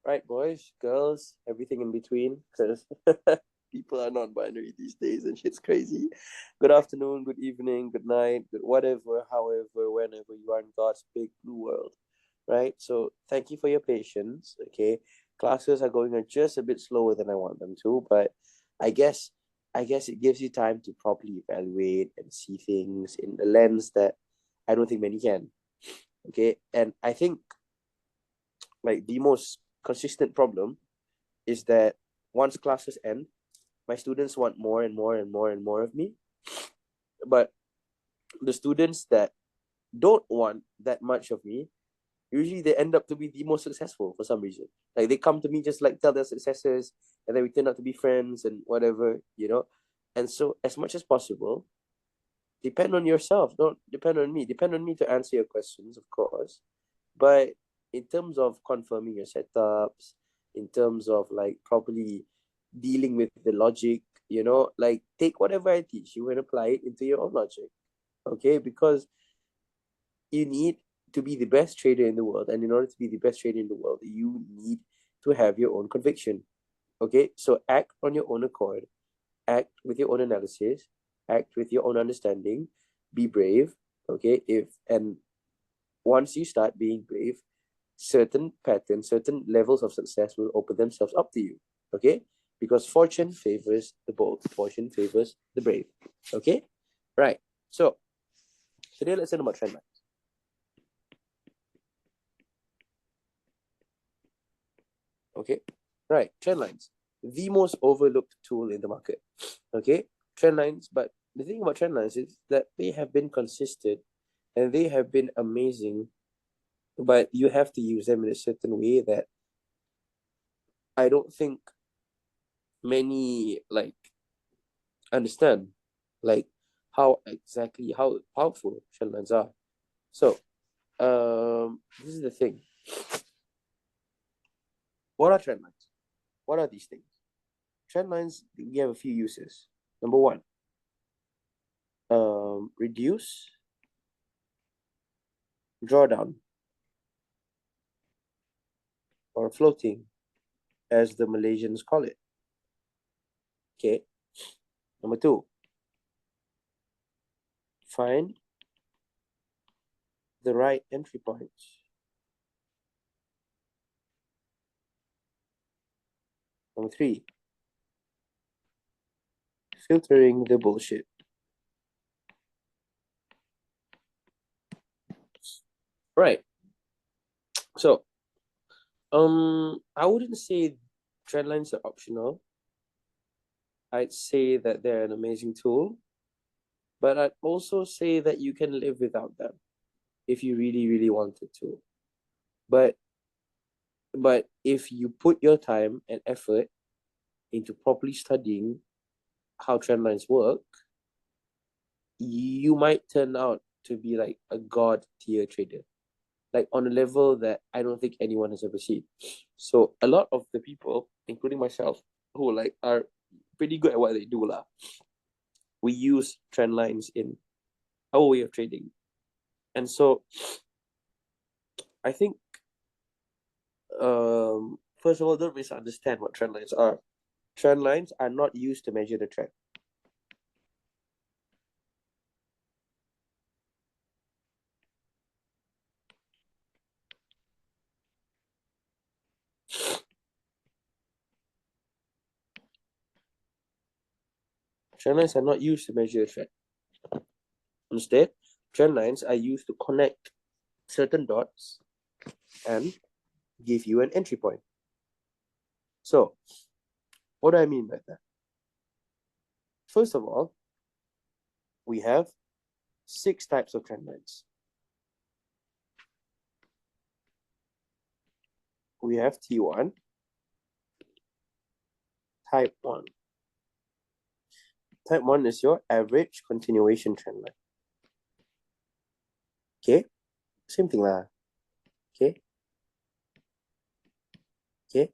right, boys, girls, everything in between, because people are non-binary these days and shit's crazy. Good afternoon, good evening, good night, good whatever, however, whenever you are in God's big blue world, right? So thank you for your patience, okay? Classes are going just a bit slower than I want them to, but I guess it gives you time to properly evaluate and see things in the lens that I don't think many can. Okay, and I think like the most consistent problem is that once classes end, my students want more and more and more and more of me. But the students that don't want that much of me, usually they end up to be the most successful for some reason. Like they come to me just like tell their successes, and then we turn out to be friends and whatever, you know. And so as much as possible, depend on yourself. Don't depend on me. Depend on me to answer your questions, of course. But in terms of confirming your setups, in terms of like properly dealing with the logic, you know, like take whatever I teach you and apply it into your own logic. Okay, because you need to be the best trader in the world, and in order to be the best trader in the world, you need to have your own conviction. Okay, so act on your own accord, act with your own analysis, act with your own understanding, be brave. Okay, if and once you start being brave, certain patterns, certain levels of success will open themselves up to you. Okay, because fortune favors the bold, fortune favors the brave. Okay, right. So today let's learn about trend lines. Okay, right. Trend lines, the most overlooked tool in the market. Okay, trend lines. But the thing about trend lines is that they have been consistent and they have been amazing, but you have to use them in a certain way that I don't think many like understand, like how powerful trend lines are. So this is the thing. What are trend lines? What are these things? Trend lines, we have a few uses. Number one, reduce, drawdown, or floating, as the Malaysians call it. Okay. Number two, find the right entry points. Number three, filtering the bullshit. Right. So, I wouldn't say trend lines are optional. I'd say that they're an amazing tool, but I'd also say that you can live without them if you really, really wanted to. But if you put your time and effort into properly studying how trend lines work, you might turn out to be like a god tier trader, like on a level that I don't think anyone has ever seen. So a lot of the people, including myself, who like are pretty good at what they do lah, we use trend lines in our way of trading. And so I think first of all, don't misunderstand what trend lines are. Trend lines are not used to measure the trend. Trend lines are not used to measure a trend. Instead, trend lines are used to connect certain dots and give you an entry point. So, what do I mean by that? First of all, we have 6 types of trend lines. We have T1, type 1. Type 1 is your average continuation trend line. Okay, same thing lah. Okay. Okay.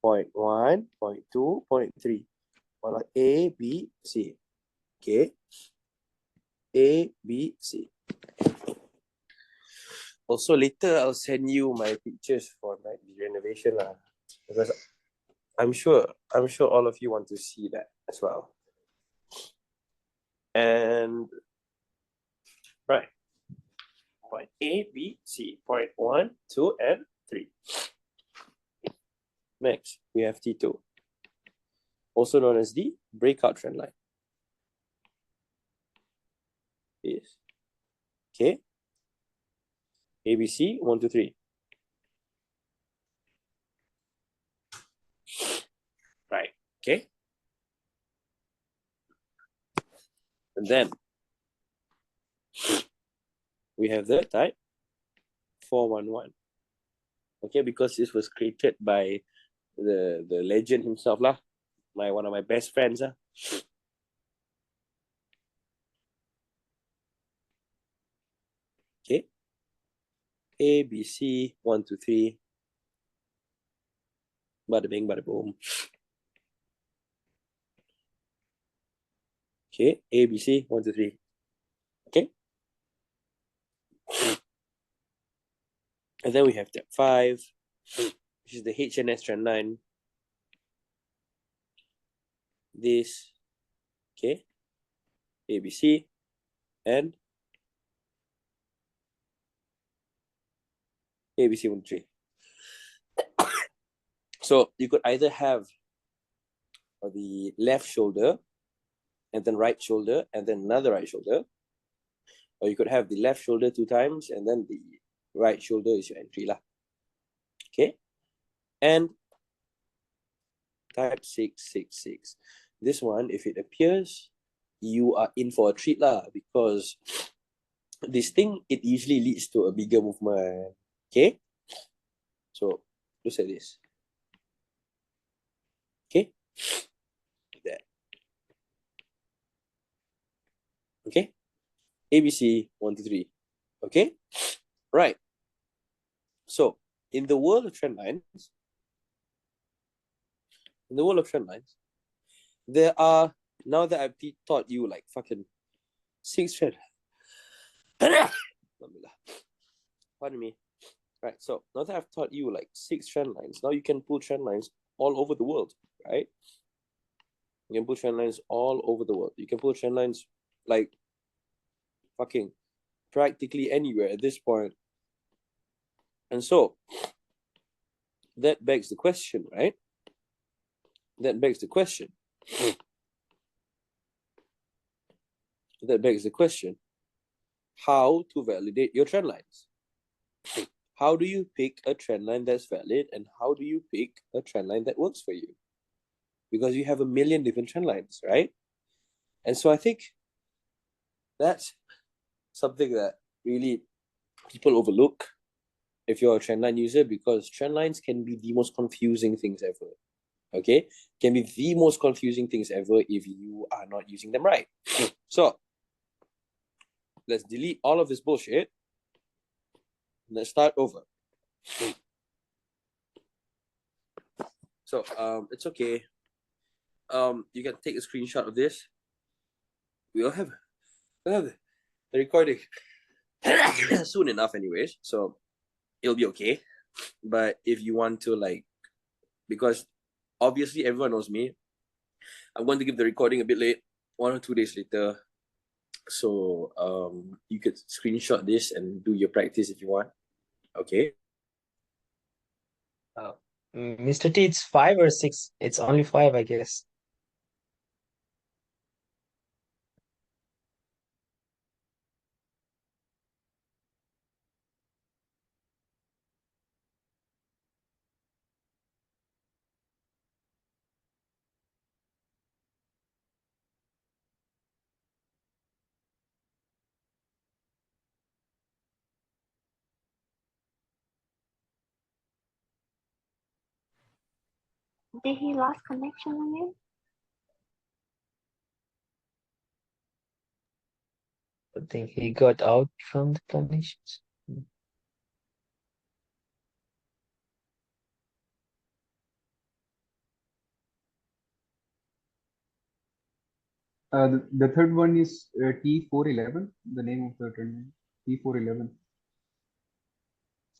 Point 1, point 2, point 3. Well, like A, B, C. Okay. A, B, C. Also, later I'll send you my pictures for like the information because I'm sure all of you want to see that as well. And right, point A, B, C, point 1, 2, and 3. Next, we have T2, also known as the breakout trend line. Yes. Okay. ABC, 1, 2, 3. Right. Okay. And then we have the type 411. Okay, because this was created by the legend himself lah, one of my best friends Okay. A, B, C, 1, 2, 3. Bada bing, bada boom. Okay, A, B, C, 1, 2, 3. Okay. And then we have step 5, which is the HNS trend line. This, okay, A, B, C, and A, B, C, 1, 2, 3. So you could either have the left shoulder, and then right shoulder, and then another right shoulder. Or you could have the left shoulder 2 times, and then the right shoulder is your entry lah. Okay. And type 666. This one, if it appears, you are in for a treat lah, because this thing, it usually leads to a bigger movement. Okay. So look at this. Okay. Like that. Okay. ABC 1, 2, 3. Okay. Right. So in the world of trend lines, there are, now that I've taught you like fucking 6 trend. Pardon me. Right. So now that I've taught you like 6 trend lines, now you can pull trend lines all over the world, right? You can pull trend lines all over the world. You can pull trend lines like fucking practically anywhere at this point. And so that begs the question, right? That begs the question. How to validate your trend lines? How do you pick a trend line that's valid, and how do you pick a trend line that works for you? Because you have a million different trend lines, right? And so I think that's something that really people overlook if you're a trendline user, because trend lines can be the most confusing things ever. Okay, can be the most confusing things ever if you are not using them right. So let's delete all of this bullshit. Let's start over. So it's okay. You can take a screenshot of this. We'll have the recording soon enough anyways, so it'll be okay. But if you want to, like, because obviously everyone knows me, I'm going to give the recording a bit late, 1 or 2 days later. So you could screenshot this and do your practice if you want. Okay. Mr. T, it's 5 or 6? It's only 5, I guess. Did he lost connection again? I think he got out from the connections. The third one is T411, the name of the trend line, T411.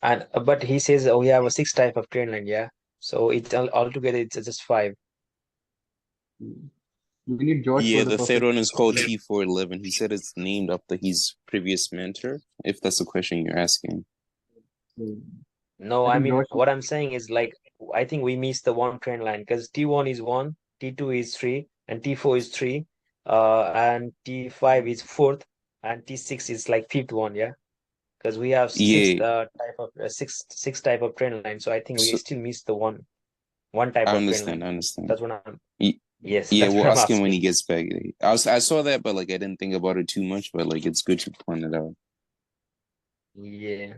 And but he says we have a 6 type of trend line, yeah. So it's altogether it's just 5. We need George Yeah, for the the third perfect. one is called T411. He said it's named after his previous mentor, if that's the question you're asking. No, I I think mean George. what I'm saying is like I think we missed the one trend line because T1 is 1, T2 is 3, and T4 is 3, and T5 is 4th, and T6 is like 5th one, yeah. Because we have Yeah, six type of trend line, so I think we so still missed the one type I of trend understand. line. I understand. That's what I'm. Y- Yes, Yeah, that's what we'll I'm ask him when asking. he gets back. I saw that, but like I didn't think about it too much. But like it's good to point it out. Yeah.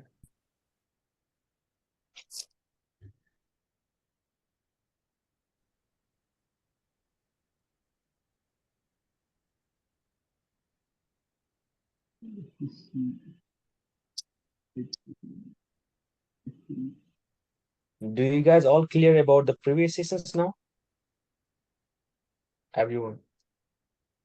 Do you guys all clear about the previous seasons now? Everyone.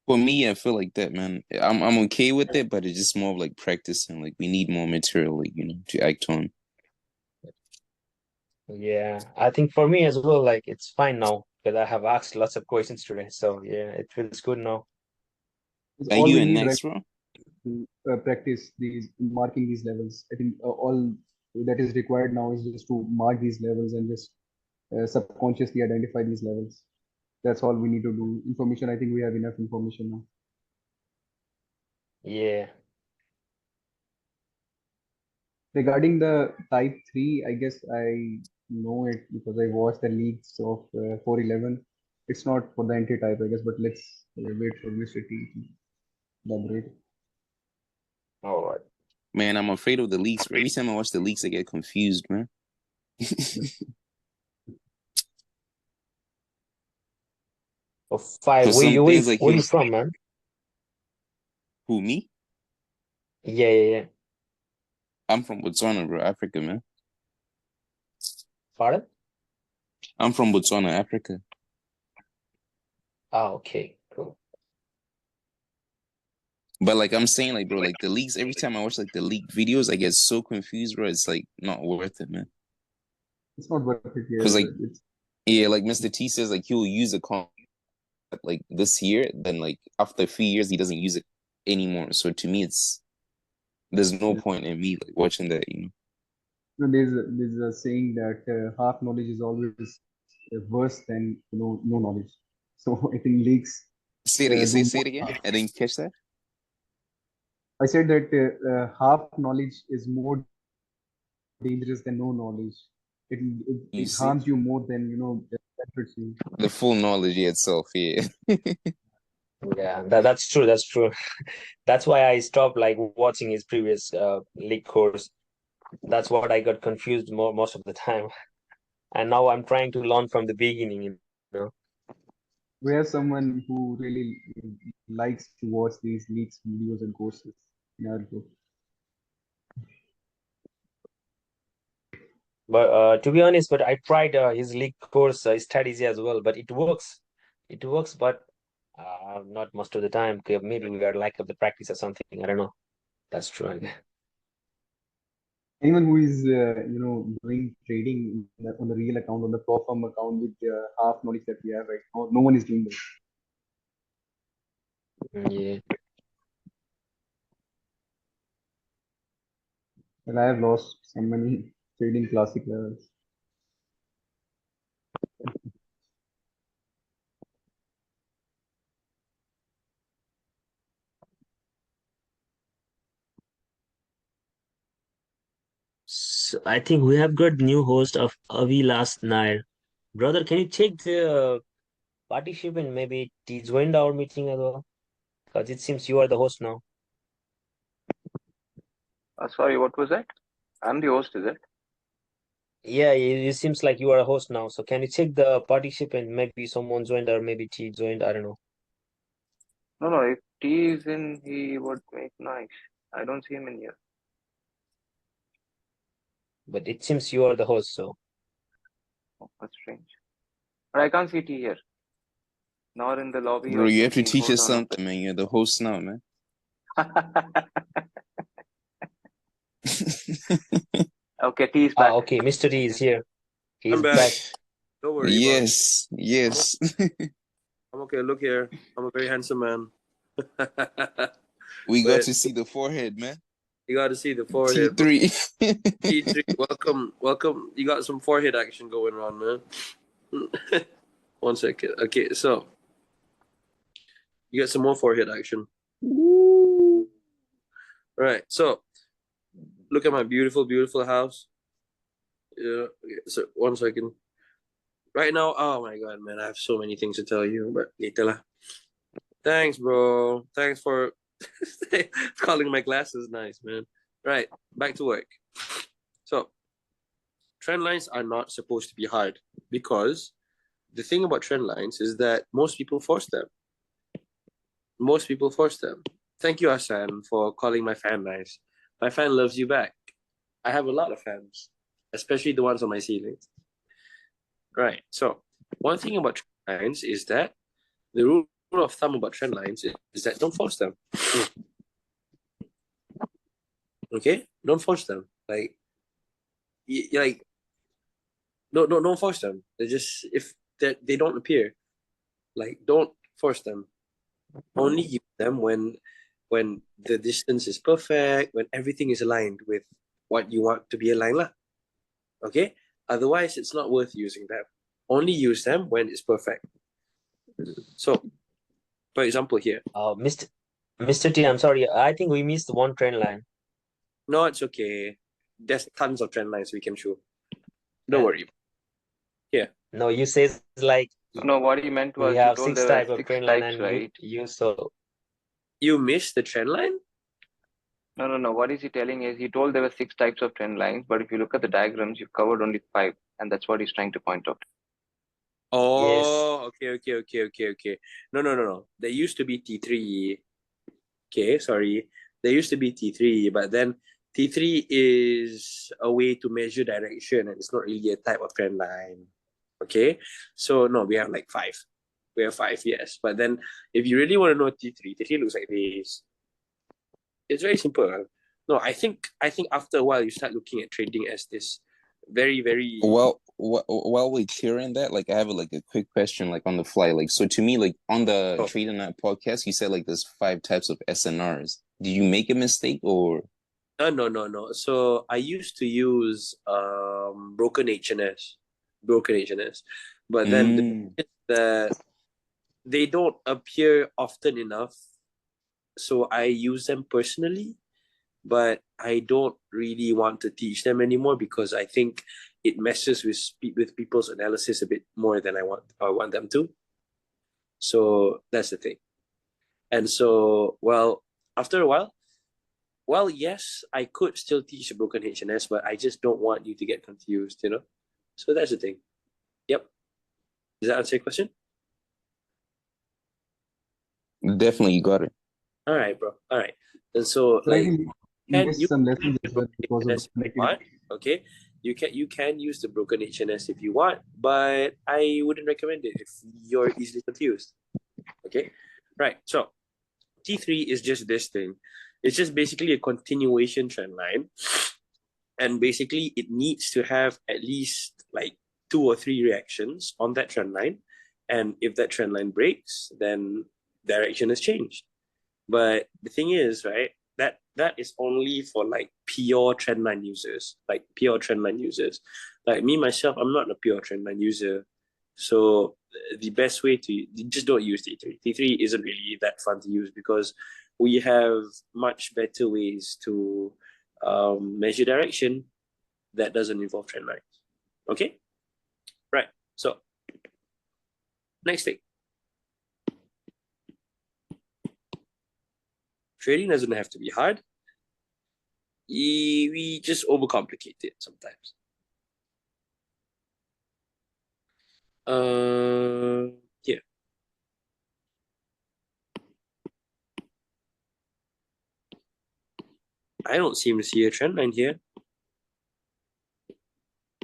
For me, I feel like that, man. I'm okay with it, but it's just more of like practicing. Like we need more material, like to act on. Yeah, I think for me as well, like it's fine now because I have asked lots of questions today. So yeah, it feels good now. Is Are all you we in need right next, bro? to practice these marking these levels. I think all that is required now is just to mark these levels and just subconsciously identify these levels. That's all we need to do. Information, I think we have enough information now. Yeah. Regarding the type 3, I guess I know it because I watched the leaks of 411. It's not for the anti-type, I guess, but let's wait for Mr. T to elaborate. All right. Man, I'm afraid of the leaks. Every time I watch the leaks, I get confused, man. Oh, 5. For some things, like Where you he'll from, man? who me? Yeah. I'm from Botswana, bro, Africa, man. Pardon? I'm from Botswana, Africa. Ah, okay, cool. But like I'm saying, like, bro, like the leaks, every time I watch like the leaked videos, I get so confused, bro. It's like not worth it, man. It's not worth it Because here. like, It's yeah, like Mr. T says, like he'll use a concept like this year, then like after a few years, he doesn't use it anymore. So to me, there's no point in me like watching that. there's a saying that half knowledge is always worse than no knowledge. So I think leaks Say it, do say more it again. harm. I didn't catch that. I said that half knowledge is more dangerous than no knowledge. It, You it see harms you more than it benefits you. the full knowledge itself, yeah. Yeah, that's true. That's true. That's why I stopped like watching his previous league course. That's what I got confused most of the time. And now I'm trying to learn from the beginning, you know. We have someone who really likes to watch these leaks videos and courses in our group. But to be honest, but I tried his league course strategy as well, but it works. It works, but not most of the time. Maybe we are lack of the practice or something. I don't know. That's true. Anyone who is doing trading on the real account, on the pro firm account with the half knowledge that we have right now, no one is doing that. Yeah. And I have lost so many trading classic levels. So I think we have got new host of Avi last night. Brother, can you check the participant and maybe he joined our meeting as well? Because it seems you are the host now. Sorry, what was that? I'm the host, is it? Yeah, it seems like you are a host now. So can you check the participant? Maybe someone joined or maybe T joined. I don't know. No, if T is in, he would make noise. I don't see him in here. But it seems you are the host, so. Oh, that's strange. But I can't see T here. Nor in the lobby Bro, of you the have to T teach four us zone. something, man. You're the host now, man. Okay, T is back. Okay, Mr. D is here. He's I'm back. back. Don't worry Yes, yes. I'm okay. Look here. I'm a very handsome man. We got But to see the forehead, man. you got to see the forehead. T3. T3, welcome. You got some forehead action going on, man. 1 second. Okay, so you got some more forehead action. Right. So look at my beautiful, beautiful house. Yeah. Okay, so 1 second. Right now, oh my god, man, I have so many things to tell you, but later lah. Thanks, bro. Thanks for calling my glasses nice, man. Right, back to work. So, trend lines are not supposed to be hard because the thing about trend lines is that most people force them. Most people force them. Thank you, Hassan, for calling my fan nice. My fan loves you back. I have a lot of fans, especially the ones on my ceiling. Right. So, one thing about trend lines is that the rule of thumb about trend lines is that don't force them. Okay, don't force them. Like, like, don't force them. They just if they don't appear, like, don't force them. Only use them when the distance is perfect, when everything is aligned with what you want to be aligned lah. Okay. Otherwise, it's not worth using them. Only use them when it's perfect. So, for example, here. Mr. T, I'm sorry. I think we missed one trend line. No, it's okay. There's tons of trend lines we can show. Don't worry. Yeah. No, you say like No, what he meant was we he have told 6 there type were of 6 trend line types, and right? you so You missed the trend line? No. What is he telling is he told there were 6 types of trend lines, but if you look at the diagrams, you've covered only 5, and that's what he's trying to point out. Oh, okay. No. There used to be T3. Okay, sorry. There used to be T3, but then T3 is a way to measure direction and it's not really a type of trend line. Okay, so no, we have like 5. We have 5, yes. But then if you really want to know T3, T3 looks like this. It's very simple. No, I think after a while you start looking at trading as this very, very Well, while we're clearing that, like I have like a quick question, like on the fly. Like, so to me, like on the Trading Night podcast, you said like there's 5 types of SNRs. Did you make a mistake or? No. So I used to use broken HNS, but then they don't appear often enough, so I use them personally, but I don't really want to teach them anymore because I think it messes with people's analysis a bit more than I want them to. So that's the thing. And so, well, after a while, well, yes, I could still teach a broken HNS, but I just don't want you to get confused, you know? So that's the thing. Yep. Does that answer your question? Definitely, you got it. All right, bro. All right. And so, like, you some lessons as well because of connectivity. Okay, you can use the broken HNS if you want, but I wouldn't recommend it if you're easily confused. Okay, right. So T3 is just this thing. It's just basically a continuation trend line, and basically it needs to have at least like 2 or 3 reactions on that trend line, and if that trend line breaks, then direction has changed. But the thing is, right, that is only for like pure trendline users, like me myself. I'm not a pure trendline user, so the best way to just don't use T3. T3 isn't really that fun to use because we have much better ways to measure direction that doesn't involve trend lines. Okay, right. So next thing. Trading doesn't have to be hard. We just overcomplicate it sometimes. Yeah. I don't seem to see a trend line here.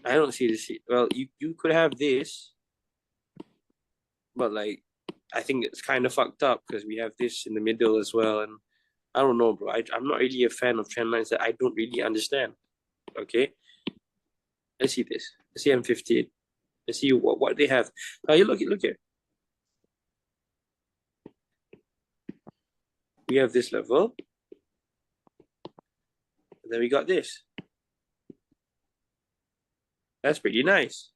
I don't see this. Well, you could have this, but like, I think it's kind of fucked up because we have this in the middle as well, and I don't know, bro. I'm not really a fan of trend lines that I don't really understand. Okay, Let's see this. Let's see M15. Let's see what they have. Now you look here. We have this level. And then we got this. That's pretty nice.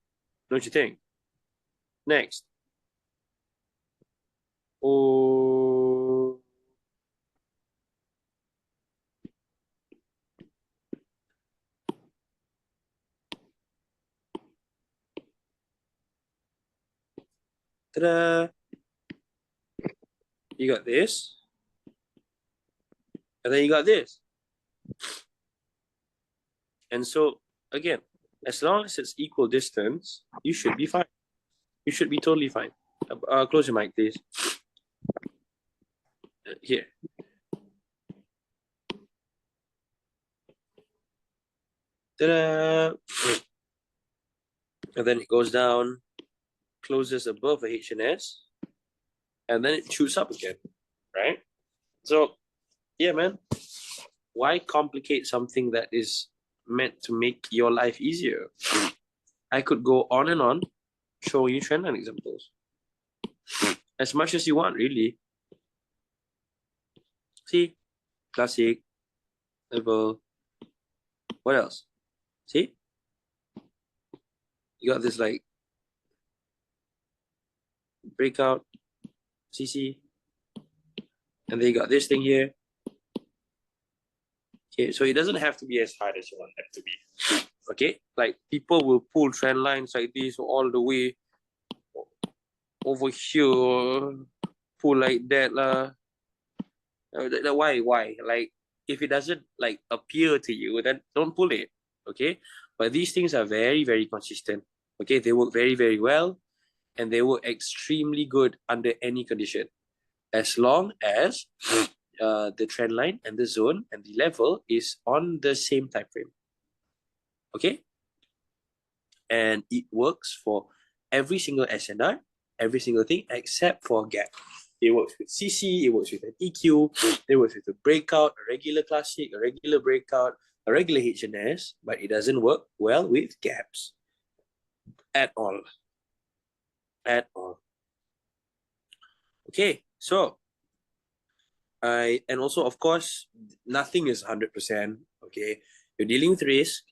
Don't you think? Next. Oh. Ta-da. You got this. And then you got this. And so, again, as long as it's equal distance, you should be fine. You should be totally fine. Close your mic, please. Here. Ta-da! And then it goes down, closes above the HNS, and then it shoots up again, right? So, yeah, man. Why complicate something that is meant to make your life easier? I could go on and on showing you trendline examples. As much as you want, really. See? Classic, level. What else? See? You got this like breakout, CC, and then you got this thing here. Okay, so it doesn't have to be as hard as you want it to be. Okay, like people will pull trend lines like this all the way over here, pull like that lah. Why? Like if it doesn't like appear to you, then don't pull it. Okay, but these things are very, very consistent. Okay, they work very, very well, and they work extremely good under any condition, as long as the trend line and the zone and the level is on the same time frame. Okay, and it works for every single SNR, every single thing except for gap. It works with CC, it works with an EQ, it works with a breakout, a regular classic, a regular breakout, a regular HNS, but it doesn't work well with gaps at all. At all. Okay, so and also, of course, nothing is 100%. Okay, you're dealing with risk.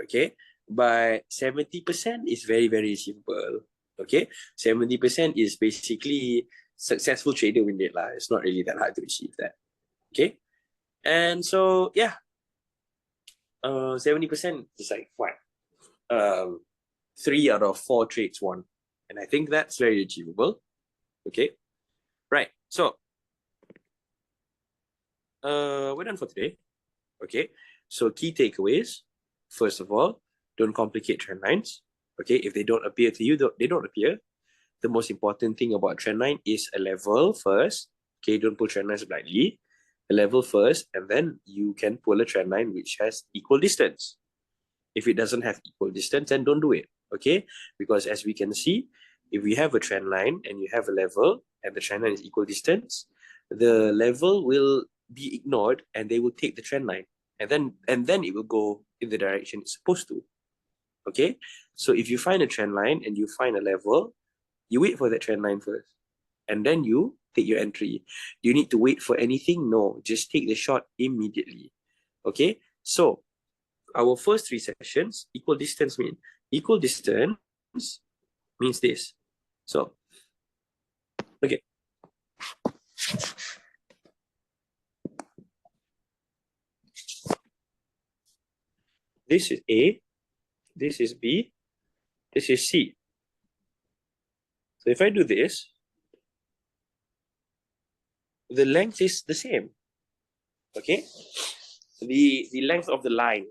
Okay, but 70% is very, very simple. Okay, 70% is basically successful trader win rate lah. It's not really that hard to achieve that. Okay, and so yeah, 70% is like what? 3 out of 4 trades won, and I think that's very achievable. Okay, right. So we're done for today. Okay, so key takeaways. First of all, don't complicate trend lines. Okay, if they don't appear to you, they don't appear. The most important thing about a trend line is a level first. Okay, don't pull trend lines blindly. A level first, and then you can pull a trend line which has equal distance. If it doesn't have equal distance, then don't do it. Okay, because as we can see, if we have a trend line and you have a level and the trend line is equal distance, the level will be ignored and they will take the trend line, and then it will go in the direction it's supposed to. Okay, so if you find a trend line and you find a level, you wait for that trend line first, and then you take your entry. Do you need to wait for anything? No, just take the shot immediately. Okay, so our first 3 sessions, equal distance means this. So, okay. This is A, this is B, this is C. So if I do this, the length is the same. Okay? The length of the line,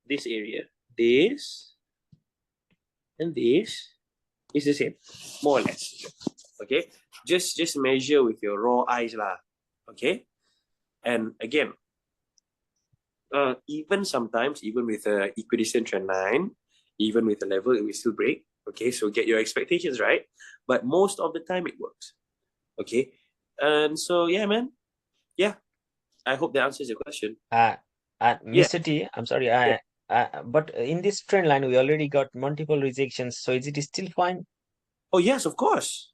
this area, this and this is the same, more or less. Okay? Just measure with your raw eyes lah. Okay? And again, even sometimes, even with a equidistant trend line, even with a level, it will still break. Okay, so get your expectations right. But most of the time it works. Okay, and so yeah, man. Yeah, I hope that answers your question. Mr. T, I'm sorry. But in this trend line, we already got multiple rejections. So is it still fine? Oh yes, of course.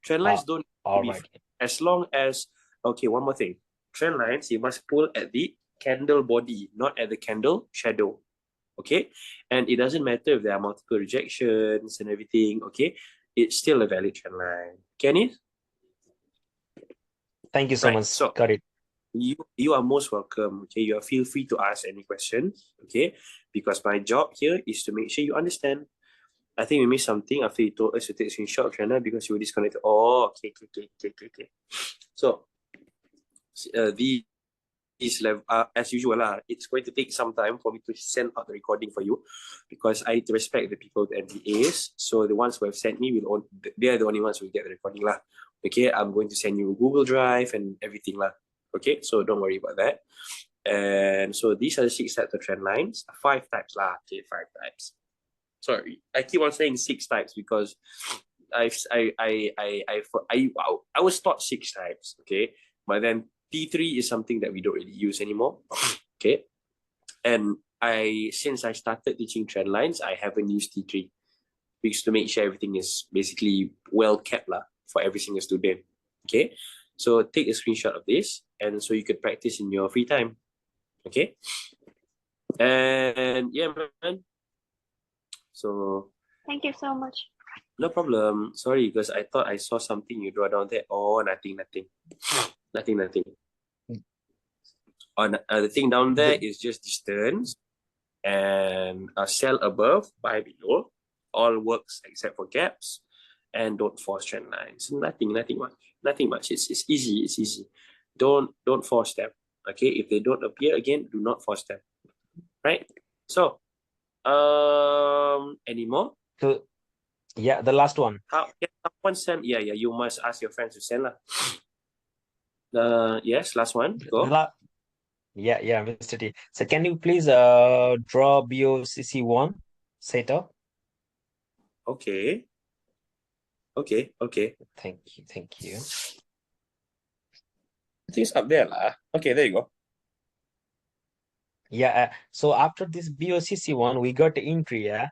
Trend lines don't need to All be right. as long as, okay, one more thing. Trend lines, you must pull at the candle body, not at the candle shadow. Okay, and it doesn't matter if there are multiple rejections and everything. Okay, it's still a valid trend line. Kenny? Thank you so Right. much. So Got it. you are most welcome. Okay, you are feel free to ask any questions. Okay, because my job here is to make sure you understand. I think we missed something after you told us to take a screenshot of channel because you were disconnected. Oh, okay. So these level, as usual, it's going to take some time for me to send out the recording for you because I respect the people with NDAs. So the ones who have sent me they are the only ones who will get the recording lah. Okay, I'm going to send you Google Drive and everything lah. Okay, so don't worry about that. And so these are the 6 types of trend lines. 5 types lah. Okay, 5 types. Sorry, I keep on saying 6 types because I was taught 6 types. Okay, but then T3 is something that we don't really use anymore. Okay, and since I started teaching trend lines, I haven't used T3 because to make sure everything is basically well kept lah for every single student. Okay, so take a screenshot of this and so you could practice in your free time. Okay, and yeah, man. So Thank you so much. no problem. Sorry, because I thought I saw something you draw down there. Oh, nothing. Nothing. On the thing down there is just distance and a cell above, buy below. All works except for gaps, and don't force trend lines. Nothing much. It's easy. Don't force them. Okay, if they don't appear again, do not force them. Right. So, any more? So yeah, the last one. Someone send? Yeah. You must ask your friends to send lah. Yes, last one. Go. Yeah, Mr. T. So can you please draw BOCC1 setup? Okay. Thank you. I think it's up there lah. Okay, there you go. Yeah, so after this BOCC1, we got entry, yeah,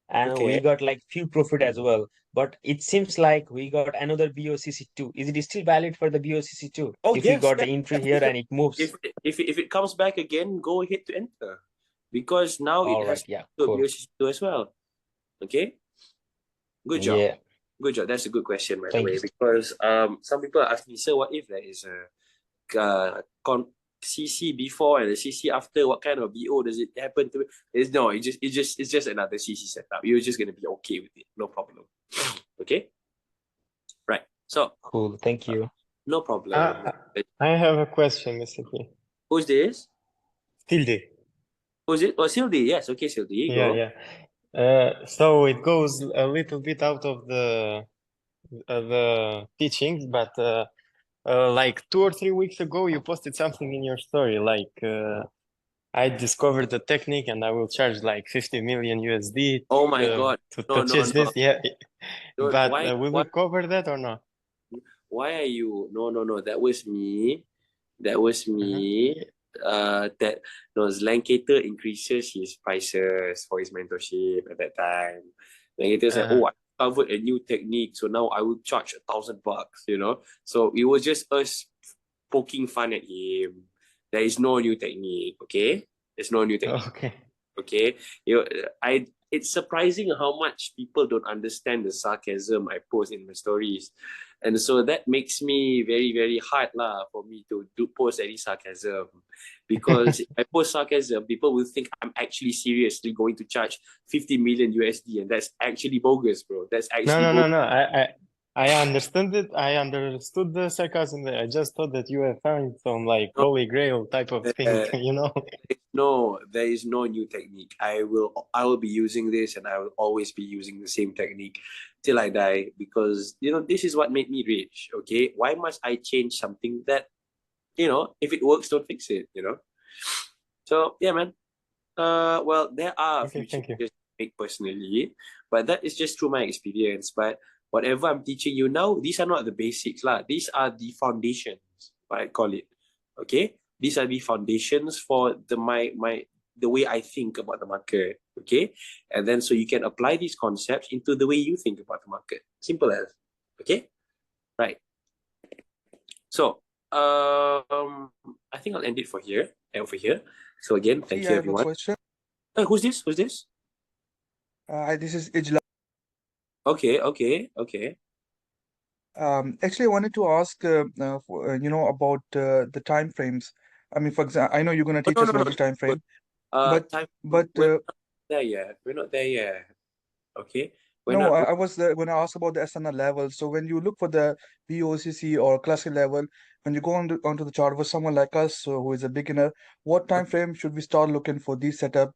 and Okay. we got like few profit as well. But it seems like we got another BOCC2. Is it still valid for the BOCC2? Oh If yes. we got the entry here and it moves. If it comes back again, go ahead to enter, because now All it has right, yeah, to cool. BOCC2 as well. Okay. Good job. Yeah. Good job. That's a good question, by the Thank way, you. because some people are asking me, sir, what if there is a CC before and a CC after? What kind of BO does it happen to? It's just another CC setup. You're just gonna be okay with it, no problem. Okay. Right. So Cool. Thank you. no problem. I have a question, Mr. P. Who's this? Tilde. Who's it? Oh, Sildi. Yes. Okay, Sildi. Go. Yeah. So it goes a little bit out of the teachings, but like 2 or 3 weeks ago, you posted something in your story, like I discovered the technique and I will charge like 50 million USD Oh my God. to No. teach this. Yeah. Don't- But why- will why- we cover that or not? Why are you? No. That was me. That Lancaster increases his prices for his mentorship at that time. Lancaster said, "Oh, I covered a new technique, so now I will charge $1,000." You know, so it was just us poking fun at him. There is no new technique. Okay, there's no new technique. Okay. Okay, it's surprising how much people don't understand the sarcasm I post in my stories, and so that makes me very, very hard lah for me to post any sarcasm, because if I post sarcasm, people will think I'm actually seriously going to charge 50 million USD, and that's actually bogus, bro. That's actually No. I understand it. I understood the sarcasm there. I just thought that you have found some like holy grail type of thing, you know? No, there is no new technique. I will be using this, and I will always be using the same technique till I die, because this is what made me rich. Okay, why must I change something that if it works, don't fix it. So yeah, man. Well, there are a few changes to make personally, but that is just through my experience. But whatever I'm teaching you now, these are not the basics lah. These are the foundations, what I call it. Okay, these are the foundations for my the way I think about the market, okay? And then so you can apply these concepts into the way you think about the market. Simple as, okay? Right. So, I think I'll end it for here, over here. So again, thank you I have a everyone. question. Who's this? Who's this? This is Ijla. Okay, okay, okay. Actually, I wanted to ask, about the time frames. I mean, for example, I know you're going to teach us about the time frame, but We're not there yet. We're not there yet. Okay. We're no, not. I was when I asked about the SNR level. So when you look for the VOCC or classic level, when you go onto the chart for someone like us who is a beginner, what time frame should we start looking for this setup,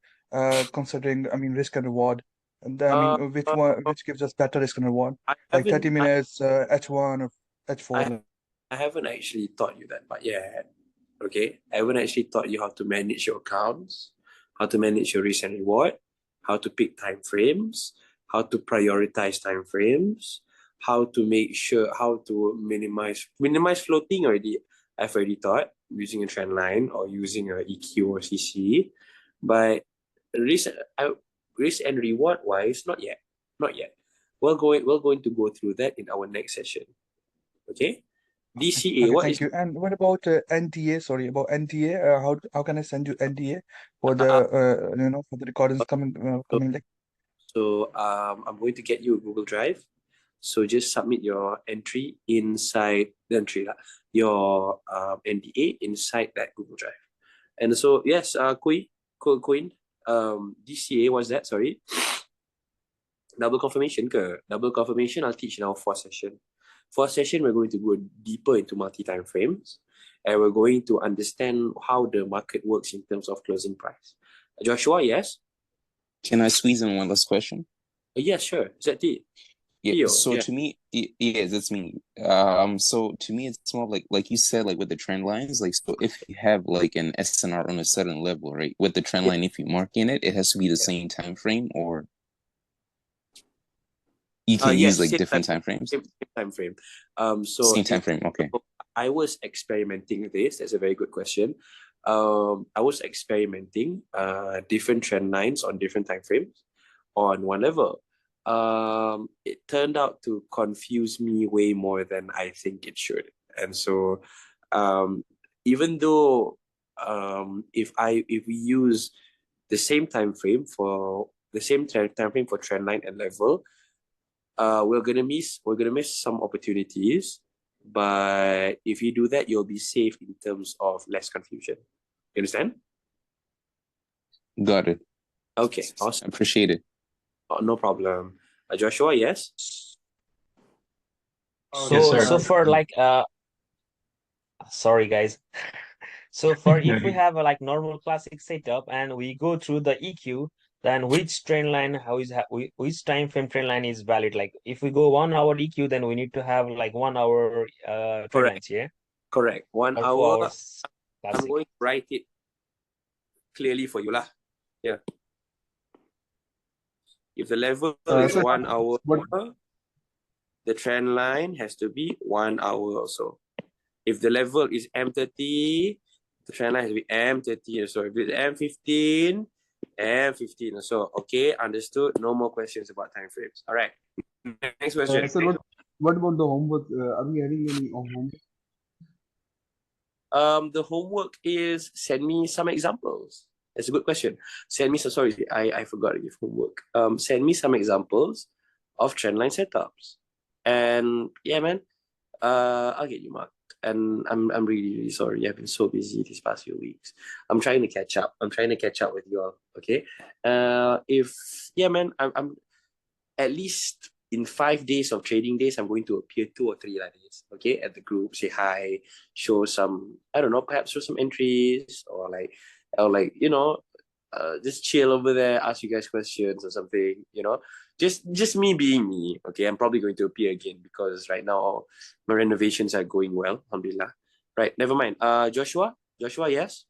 considering, I mean, risk and reward? And I mean, which gives us better risk and reward, I like 30 haven't. minutes, H1 or H4? I haven't actually taught you that, but yeah. Okay. I haven't actually taught you how to manage your accounts, how to manage your risk and reward, how to pick time frames, how to prioritize time frames, how to make sure, how to minimize floating already. I've already taught using a trend line or using a EQ or CC, but risk risk and reward wise, not yet. Not yet. We're going to go through that in our next session. Okay. DCA, Okay, what thank is you. And what about NDA? Sorry, about NDA. How can I send you NDA for the for the recordings coming like? So I'm going to get you a Google Drive. So just submit your entry inside the entry, your NDA inside that Google Drive. And so yes, Queen, DCA, what's that? Sorry. Double confirmation ke? Double confirmation I'll teach in our fourth session. Fourth session, we're going to go deeper into multi-time frames, and we're going to understand how the market works in terms of closing price. Joshua, yes? Can I squeeze in one last question? Yeah, sure. ZT. Yeah. Theo, So yeah. to me, yeah, that's me. So to me, it's more like you said, like with the trend lines, like so if you have like an SNR on a certain level, right? With the trend line, if you mark in it, it has to be the same time frame, or you can use like different time frames. Same time frame. So Same time frame. Okay. I was experimenting with this. That's a very good question. I was experimenting different trend lines on different time frames on one level. It turned out to confuse me way more than I think it should. And so even though if we use the same time frame for trend line and level, we're gonna miss some opportunities. But if you do that, you'll be safe in terms of less confusion. You understand? Got it. Okay, awesome. Appreciate it. Oh, no problem. Joshua, yes? So for like sorry guys. So for if we have a like normal classic setup and we go through the EQ, then which trend line, which time frame trend line is valid? Like if we go 1 hour EQ, then we need to have like 1 hour trend lines, yeah? Correct. 1 Or hour. 4 hours I'm classic. going to write it clearly for you lah. Yeah. If the level is 1 hour, the trend line has to be 1 hour also. If the level is M30, the trend line has to be M30 also. If it's M15, M15 also. Okay, understood. No more questions about time frames. All right. Next question. Sir, what about the homework? Are we having any homework? The homework is send me some examples. That's a good question. Send me some, sorry, I forgot to give homework. Send me some examples of trendline setups. And yeah, man, I'll get you marked. And I'm really, really sorry. I've been so busy these past few weeks. I'm trying to catch up. I'm trying to catch up with you all. Okay. I'm at least in 5 days of trading days, I'm going to appear 2 or 3 like this. Okay, at the group, say hi, show some, I don't know, perhaps show some entries or just chill over there, ask you guys questions or something, just me being me. Okay, I'm probably going to appear again because right now my renovations are going well, alhamdulillah. Right, never mind. Joshua, yes.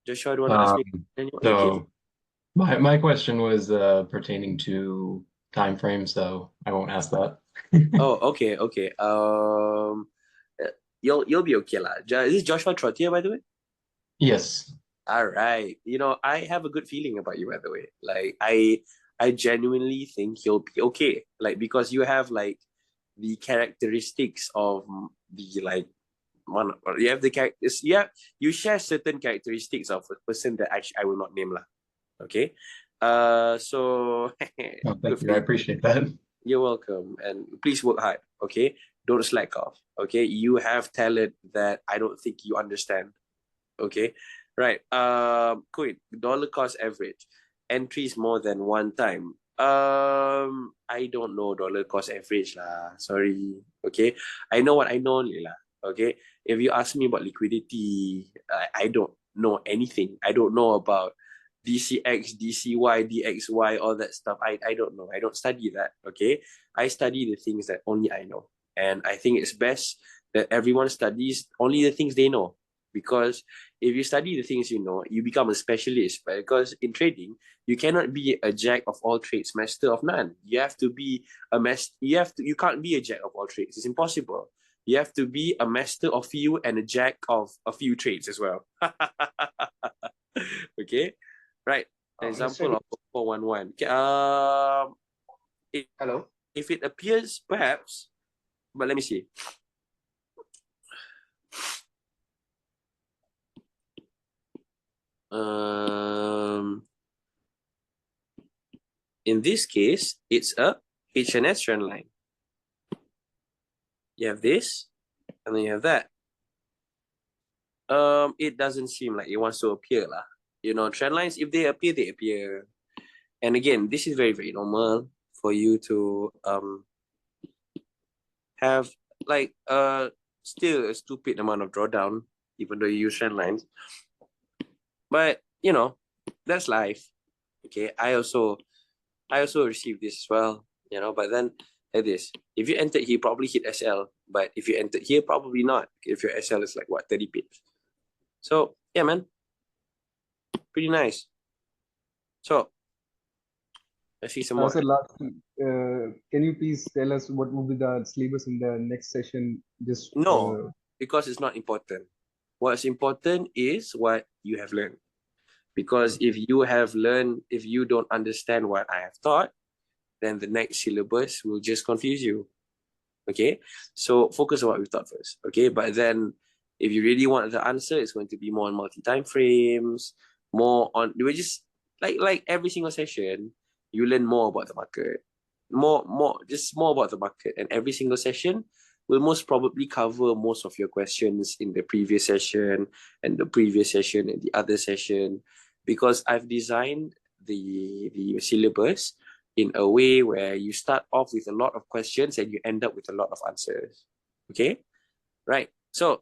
Joshua, do you want to ask me? So my question was pertaining to time frame, so I won't ask that. Oh, okay. you'll be okay lah. Is this Joshua Trottier, by the way? Yes. All right. You know, I have a good feeling about you, by the way. Like I genuinely think you'll be okay. Like because you have like the characteristics of the like one. You have the characters. Yeah, you share certain characteristics of a person that actually I will not name lah. Okay. So Oh, good thank for you. I you. appreciate that. You're welcome, and please work hard. Okay, don't slack off. Okay, you have talent that I don't think you understand. Okay, right. Queen, dollar cost average, entries more than one time. I don't know dollar cost average lah. Sorry. Okay, I know what I know only lah. Okay, if you ask me about liquidity, I don't know anything. I don't know about DCX, DCY, DXY, all that stuff. I don't know. I don't study that. Okay, I study the things that only I know, and I think it's best that everyone studies only the things they know, because if you study the things you know, you become a specialist. Because in trading, you cannot be a jack of all trades, master of none. You have to be a you can't be a jack of all trades. It's impossible. You have to be a master of few and a jack of a few trades as well. Okay, right. Example of 411. Okay, Hello. if it appears, perhaps, but let me see. In this case, it's a HNS trend line. You have this, and then you have that. It doesn't seem like it wants to appear lah. You know, trend lines, if they appear, they appear. And again, this is very, very normal for you to have like still a stupid amount of drawdown, even though you use trend lines. But you know, that's life. Okay, I also received this as well, you know, but then like this. If you entered here, probably hit SL, but if you entered here, probably not. If your SL is like what, 30 pips. So yeah, man. Pretty nice. So let's see some more. Sir, lastly, can you please tell us what will be the syllabus in the next session? Just No, because it's not important. What's important is what you have learned. Because if you have learned, if you don't understand what I have taught, then the next syllabus will just confuse you. Okay, so focus on what we taught first. Okay, but then if you really want the answer, it's going to be more on multi-time frames, more on, we just like every single session, you learn more about the market, more about the market, and every single session will most probably cover most of your questions in the previous session and the previous session and the other session, because I've designed the syllabus in a way where you start off with a lot of questions and you end up with a lot of answers. Okay, right. So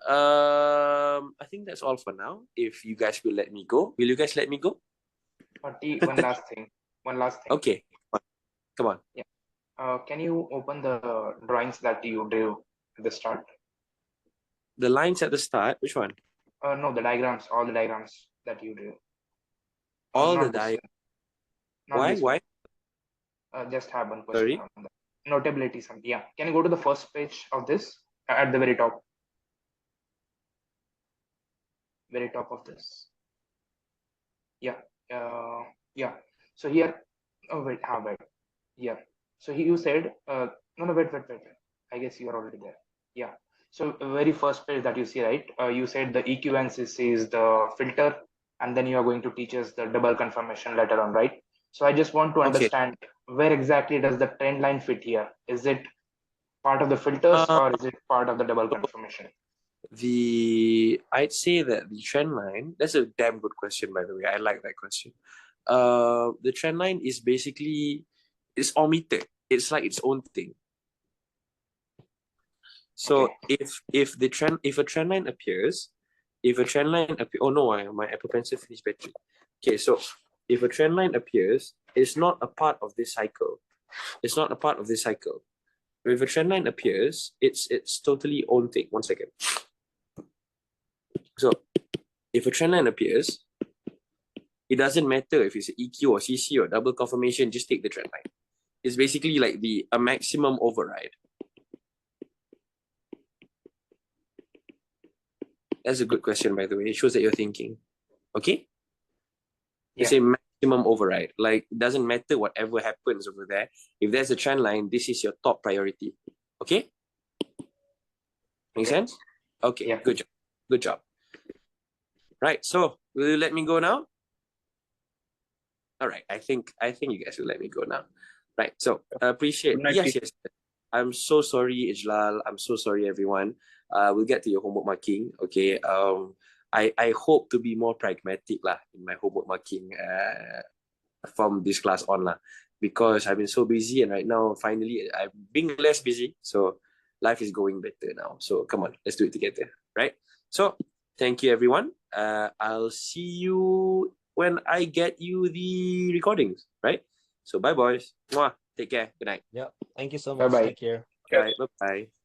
I think that's all for now. If you guys will let me go, will you guys let me go? One last thing. Okay, come on. Yeah. Can you open the drawings that you drew at the start? The lines at the start, which one? No, the diagrams, all the diagrams that you drew. All not the diagrams. Why? Why? Just have one question Sorry? on that. Notability, something. Yeah. Can you go to the first page of this at the very top? Very top of this. Yeah. Yeah. So here, wait. Yeah. So you said, no, wait. I guess you are already there. Yeah. So very first page that you see, right? You said the equivalence is the filter, and then you are going to teach us the double confirmation later on, right? So I just want to understand where exactly does the trend line fit here? Is it part of the filters or is it part of the double confirmation? I'd say that the trend line, that's a damn good question, by the way. I like that question. The trend line is basically, it's omitted. It's like its own thing. So if a trend line appears, oh no, my Apple Pencil finished battery. Okay, so if a trend line appears, it's not a part of this cycle. It's not a part of this cycle. If a trend line appears, it's totally own thing. 1 second. So if a trend line appears, it doesn't matter if it's an EQ or CC or double confirmation, just take the trend line. It's basically like a maximum override. That's a good question, by the way. It shows that you're thinking. Okay? You Yeah. say maximum override. Like, it doesn't matter whatever happens over there. If there's a trend line, this is your top priority. Okay? Make sense? Okay, Yeah. good job. Good job. Right, so will you let me go now? All right, I think you guys will let me go now. Right, so appreciate. Good night, Yes, Keith. yes. I'm so sorry, Ijlal. I'm so sorry, everyone. We'll get to your homework marking. Okay. I hope to be more pragmatic lah in my homework marking from this class on lah, because I've been so busy, and right now finally I'm being less busy. So life is going better now. So come on, let's do it together. Right. So thank you, everyone. I'll see you when I get you the recordings. Right. So bye, boys. Mwah. Take care. Good night. Yeah. Thank you so Bye much. bye. Take care. All right. Bye bye.